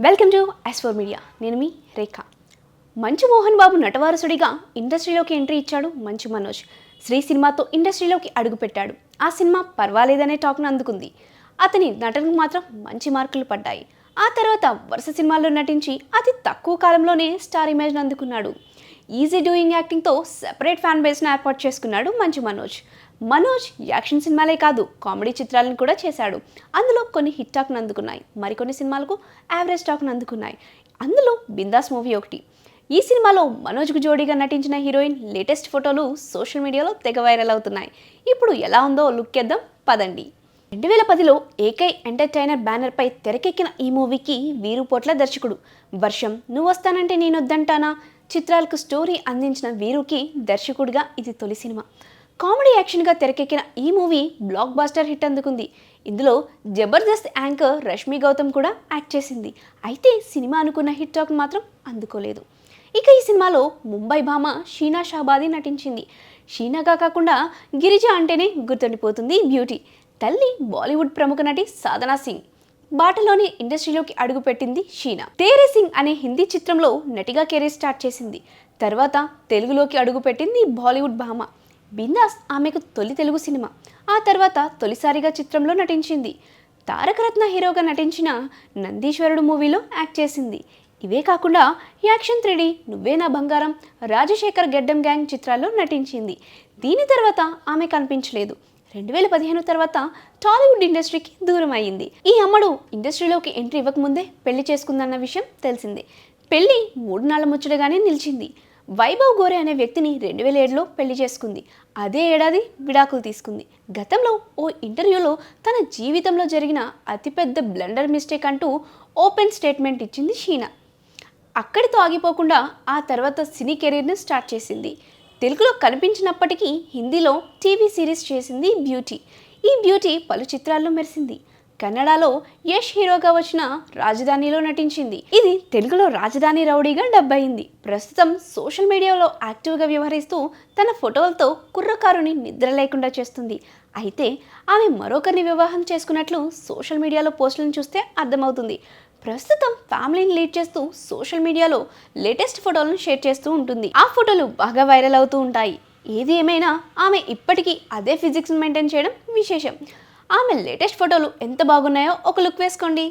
Welcome to S4 media. నేను మీ రేఖ. మంచు మోహన్ బాబు నటవారసుడిగా ఇండస్ట్రీలోకి ఎంట్రీ ఇచ్చాడు మంచు మనోజ్. శ్రీ సినిమాతో ఇండస్ట్రీలోకి అడుగుపెట్టాడు. ఆ సినిమా పర్వాలేదనే టాక్ను అందుకుంది. అతని నటనకు మాత్రం మంచి మార్కులు పడ్డాయి. ఆ తర్వాత వరుస సినిమాల్లో నటించి అతి తక్కువ కాలంలోనే స్టార్ ఇమేజ్ను అందుకున్నాడు. ఈజీ డూయింగ్ యాక్టింగ్తో సెపరేట్ ఫ్యాన్ బేస్ను ఏర్పాటు చేసుకున్నాడు మంచు మనోజ్. మనోజ్ యాక్షన్ సినిమాలే కాదు, కామెడీ చిత్రాలను కూడా చేశాడు. అందులో కొన్ని హిట్ టాక్ను అందుకున్నాయి, మరికొన్ని సినిమాలకు యావరేజ్ టాక్ను అందుకున్నాయి. అందులో బిందాస్ మూవీ ఒకటి. ఈ సినిమాలో మనోజ్కు జోడీగా నటించిన హీరోయిన్ లేటెస్ట్ ఫోటోలు సోషల్ మీడియాలో తెగ వైరల్ అవుతున్నాయి. ఇప్పుడు ఎలా ఉందో లుక్ చేద్దాం పదండి. 2010లో ఏకై ఎంటర్టైనర్ బ్యానర్పై తెరకెక్కిన ఈ మూవీకి వీరుపోట్ల దర్శకుడు. వర్షం, నువ్వు వస్తానంటే నేనొద్దంటానా చిత్రాలకు స్టోరీ అందించిన వీరుకి దర్శకుడిగా ఇది తొలి సినిమా. కామెడీ యాక్షన్గా తెరకెక్కిన ఈ మూవీ బ్లాక్ బాస్టర్ హిట్ అందుకుంది. ఇందులో జబర్దస్త్ యాంకర్ రష్మి గౌతమ్ కూడా యాక్ట్ చేసింది. అయితే సినిమా అనుకున్న హిట్ టాక్ మాత్రం అందుకోలేదు. ఇక ఈ సినిమాలో ముంబై భామ షీనా షాబాది నటించింది. షీనాగా కాకుండా గిరిజ అంటేనే గుర్తుండిపోతుంది బ్యూటీ. తల్లి బాలీవుడ్ ప్రముఖ నటి సాధనా సింగ్. బాటలోని ఇండస్ట్రీలోకి అడుగుపెట్టింది షీనా. తేరే సింగ్ అనే హిందీ చిత్రంలో నటిగా కెరీర్ స్టార్ట్ చేసింది. తర్వాత తెలుగులోకి అడుగుపెట్టింది బాలీవుడ్ భామ. బిందాస్ ఆమెకు తొలి తెలుగు సినిమా. ఆ తర్వాత తొలిసారిగా చిత్రంలో నటించింది. తారకరత్న హీరోగా నటించిన నందీశ్వరుడు మూవీలో యాక్ట్ చేసింది. ఇవే కాకుండా యాక్షన్ 3D, నువ్వే నా బంగారం, రాజశేఖర్ గెడ్డం గ్యాంగ్ చిత్రాల్లో నటించింది. దీని తర్వాత ఆమె కనిపించలేదు. 2015 తర్వాత టాలీవుడ్ ఇండస్ట్రీకి దూరం అయ్యింది. ఈ అమ్మడు ఇండస్ట్రీలోకి ఎంట్రీ ఇవ్వకముందే పెళ్లి చేసుకుందన్న విషయం తెలిసిందే. పెళ్లి 3 నాళ్ల ముచ్చటగానే నిలిచింది. వైభవ్ గోరే అనే వ్యక్తిని 2007లో పెళ్లి చేసుకుంది. అదే ఏడాది విడాకులు తీసుకుంది. గతంలో ఓ ఇంటర్వ్యూలో తన జీవితంలో జరిగిన అతిపెద్ద బ్లండర్ మిస్టేక్ అంటూ ఓపెన్ స్టేట్మెంట్ ఇచ్చింది షీనా. అక్కడితో ఆగిపోకుండా ఆ తర్వాత సినీ కెరీర్ని స్టార్ట్ చేసింది. తెలుగులో కనిపించినప్పటికీ హిందీలో టీవీ సిరీస్ చేసింది బ్యూటీ. ఈ బ్యూటీ పలు చిత్రాల్లో మెరిసింది. కన్నడలో యష్ హీరోగా వచ్చిన రాజధానిలో నటించింది. ఇది తెలుగులో రాజధాని రౌడీగా డబ్ అయింది. ప్రస్తుతం సోషల్ మీడియాలో యాక్టివ్గా వ్యవహరిస్తూ తన ఫోటోలతో కుర్రకారుని నిద్ర లేకుండా చేస్తుంది. అయితే ఆమె మరొకరిని వివాహం చేసుకున్నట్లు సోషల్ మీడియాలో పోస్టులను చూస్తే అర్థమవుతుంది. ప్రస్తుతం ఫ్యామిలీని లీడ్ చేస్తూ సోషల్ మీడియాలో లేటెస్ట్ ఫోటోలను షేర్ చేస్తూ ఉంటుంది. ఆ ఫోటోలు బాగా వైరల్ అవుతూ ఉంటాయి. ఏది ఏమైనా ఆమె ఇప్పటికీ అదే ఫిజిక్స్ని మెయింటైన్ చేయడం విశేషం. ఆమె లేటెస్ట్ ఫోటోలు ఎంత బాగున్నాయో ఒక లుక్ వేసుకోండి.